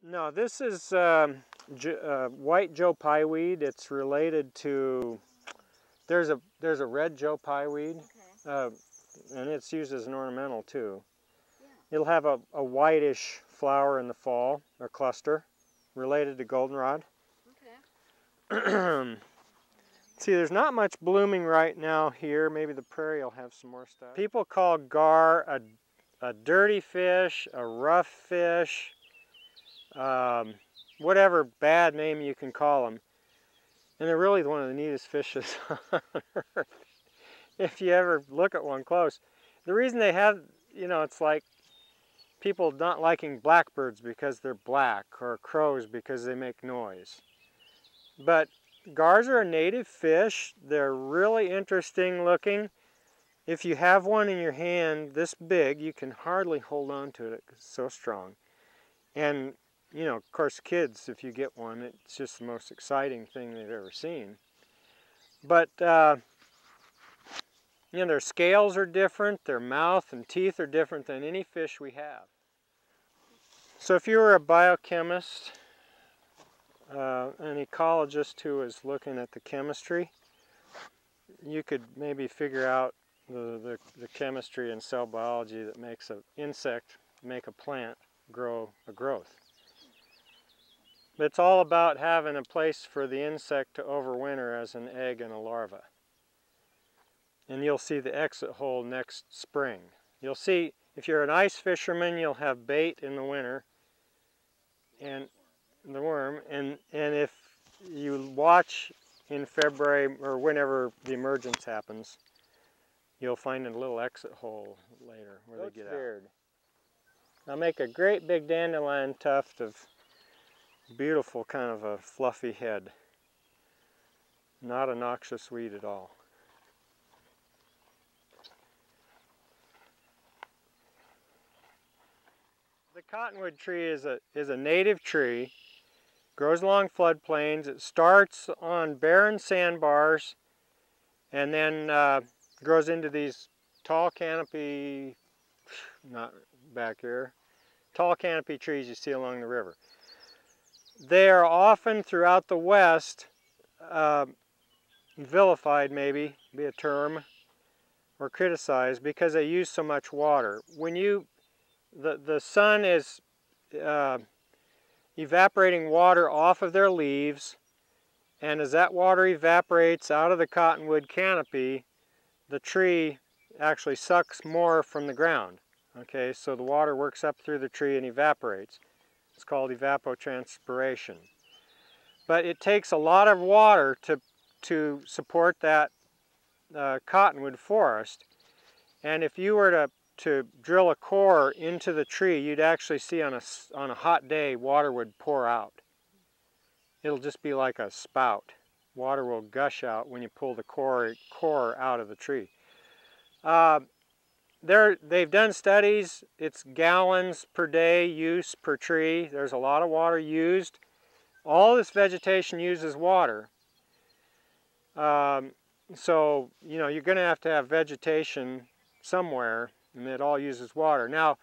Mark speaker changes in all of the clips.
Speaker 1: No, this is white Joe Pye weed. It's related to, there's a red Joe Pye weed,
Speaker 2: Okay.
Speaker 1: and it's used as an ornamental too.
Speaker 2: Yeah.
Speaker 1: It'll have a whitish flower in the fall, or cluster, related to goldenrod.
Speaker 2: Okay.
Speaker 1: See, there's not much blooming right now here. Maybe the prairie will have some more stuff. People call gar a dirty fish, a rough fish, whatever bad name you can call them. And they're really one of the neatest fishes on earth, if you ever look at one close. The reason they have, you know, it's like people not liking blackbirds because they're black, or crows because they make noise. But gars are a native fish. They're really interesting looking. If you have one in your hand this big, you can hardly hold on to it because it's so strong. And, you know, of course, kids, if you get one, it's just the most exciting thing they've ever seen. But, you know, their scales are different, their mouth and teeth are different than any fish we have. So if you were a biochemist, an ecologist who was looking at the chemistry, you could maybe figure out the chemistry and cell biology that makes an insect make a plant grow a growth. But it's all about having a place for the insect to overwinter as an egg and a larva. And you'll see the exit hole next spring. You'll see, if you're an ice fisherman, you'll have bait in the winter and the worm, and if you watch in February or whenever the emergence happens, you'll find a little exit hole later where they get out. I'll make a great big dandelion tuft of beautiful kind of a fluffy head. Not a noxious weed at all. The cottonwood tree is a native tree. Grows along floodplains. It starts on barren sandbars and then grows into these tall canopy, not back here, tall canopy trees you see along the river. They are often throughout the West vilified, maybe be a term, or criticized because they use so much water. When the sun is evaporating water off of their leaves, and as that water evaporates out of the cottonwood canopy, the tree actually sucks more from the ground. Okay, so the water works up through the tree and evaporates. It's called evapotranspiration. But it takes a lot of water to support that cottonwood forest. And if you were to drill a core into the tree, you'd actually see on a hot day water would pour out. It'll just be like a spout. Water will gush out when you pull the core out of the tree. They've done studies. It's gallons per day use per tree. There's a lot of water used. All this vegetation uses water. So, you know, you're going to have vegetation somewhere, and it all uses water. Now,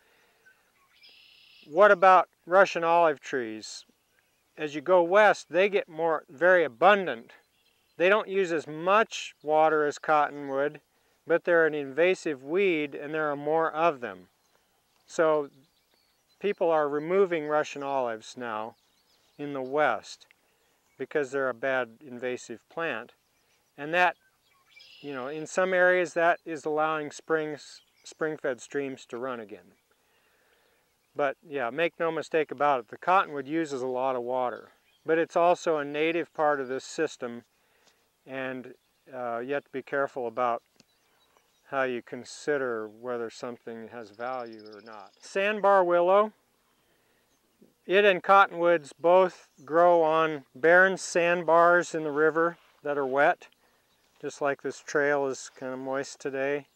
Speaker 1: what about Russian olive trees? As you go west, they get very abundant. They don't use as much water as cottonwood, but they're an invasive weed and there are more of them. So people are removing Russian olives now in the West because they're a bad invasive plant. And that, you know, in some areas that is allowing spring-fed streams to run again. But yeah, make no mistake about it, the cottonwood uses a lot of water. But it's also a native part of this system, and you have to be careful about how you consider whether something has value or not. Sandbar willow, it and cottonwoods both grow on barren sandbars in the river that are wet, just like this trail is kind of moist today.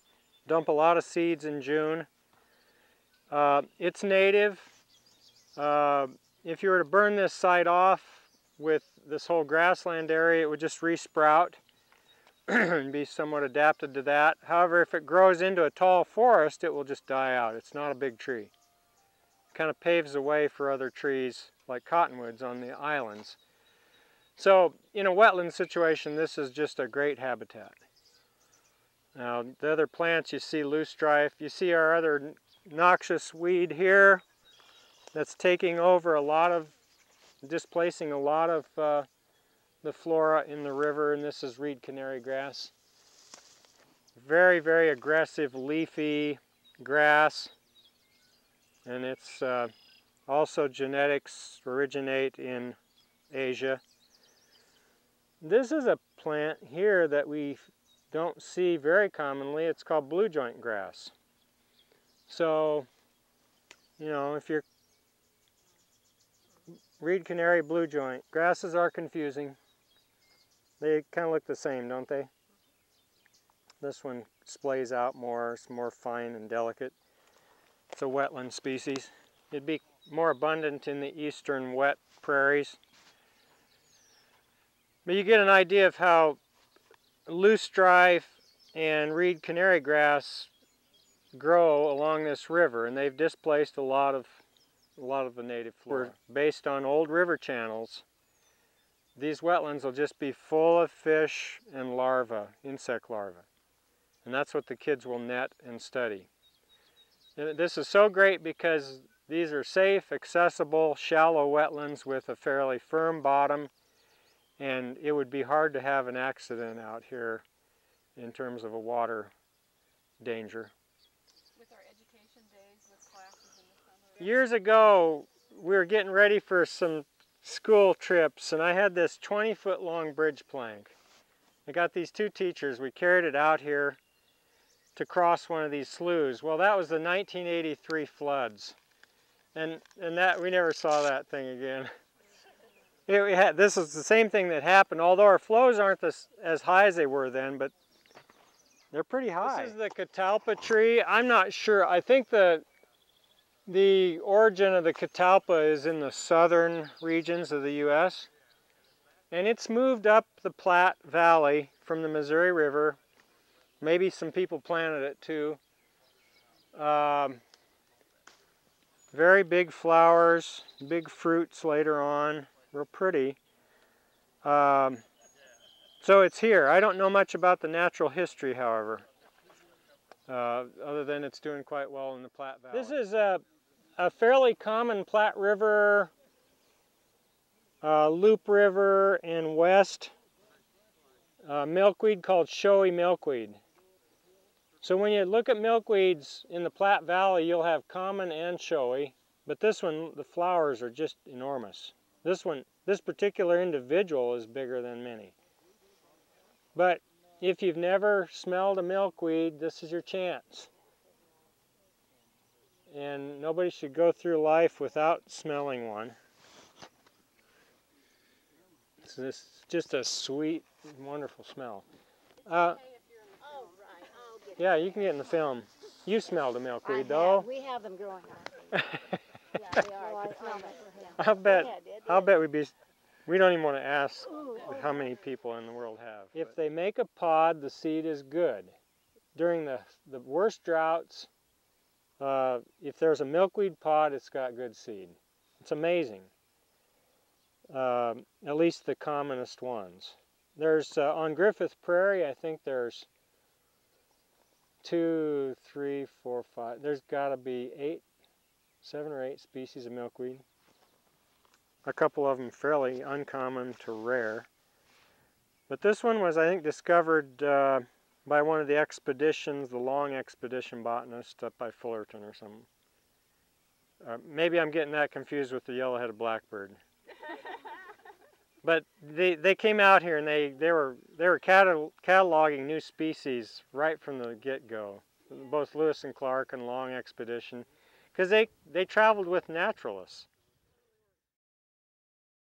Speaker 1: Dump a lot of seeds in June. It's native. If you were to burn this site off with this whole grassland area, it would just resprout and be somewhat adapted to that. However, if it grows into a tall forest, it will just die out. It's not a big tree. It kind of paves the way for other trees like cottonwoods on the islands. So in a wetland situation, this is just a great habitat. Now the other plants, you see loosestrife, you see our other noxious weed here that's taking over displacing a lot of the flora in the river, and this is reed canary grass. Very, very aggressive leafy grass, and it's also genetics originate in Asia. This is a plant here that we don't see very commonly. It's called blue joint grass. So, you know, if you're reed canary, blue joint, grasses are confusing. They kind of look the same, don't they? This one splays out more, it's more fine and delicate. It's a wetland species. It'd be more abundant in the eastern wet prairies. But you get an idea of how loosestrife and reed canary grass grow along this river, and they've displaced a lot of the native flora. Based on old river channels, these wetlands will just be full of fish and larvae, insect larvae. And that's what the kids will net and study. And this is so great because these are safe, accessible, shallow wetlands with a fairly firm bottom, and it would be hard to have an accident out here in terms of a water danger.
Speaker 2: With our education days with classes in the summer.
Speaker 1: Years ago, we were getting ready for some school trips, and I had this 20-foot long bridge plank. I got these two teachers, we carried it out here to cross one of these sloughs. Well, that was the 1983 floods, and that we never saw that thing again. This is the same thing that happened, although our flows aren't as high as they were then, but they're pretty high. This is the catalpa tree. I'm not sure. I think the origin of the catalpa is in the southern regions of the U.S., and it's moved up the Platte Valley from the Missouri River. Maybe some people planted it too. Very big flowers, big fruits later on, real pretty. So it's here. I don't know much about the natural history, however, other than it's doing quite well in the Platte Valley. This is a fairly common Platte River, Loop River, and west milkweed called showy milkweed. So when you look at milkweeds in the Platte Valley, you'll have common and showy, but this one, the flowers are just enormous. This particular individual is bigger than many. But if you've never smelled a milkweed, this is your chance. And nobody should go through life without smelling one. It's just a sweet, wonderful smell. Yeah, you can get in the film. You smelled a milkweed, though.
Speaker 3: We have them growing up. Yeah, they are.
Speaker 1: I'll bet we don't even want to ask how many people in the world have. If they make a pod, the seed is good. During the worst droughts, if there's a milkweed pod, it's got good seed. It's amazing. At least the commonest ones. There's, on Griffith Prairie, I think there's 2, 3, 4, 5. There's got to be 7 or 8 species of milkweed. A couple of them fairly uncommon to rare. But this one was, I think, discovered by one of the expeditions, the long expedition botanist up by Fullerton or something. Maybe I'm getting that confused with the yellow-headed blackbird. But they came out here and they were cataloging new species right from the get-go. Both Lewis and Clark and Long Expedition, because they traveled with naturalists.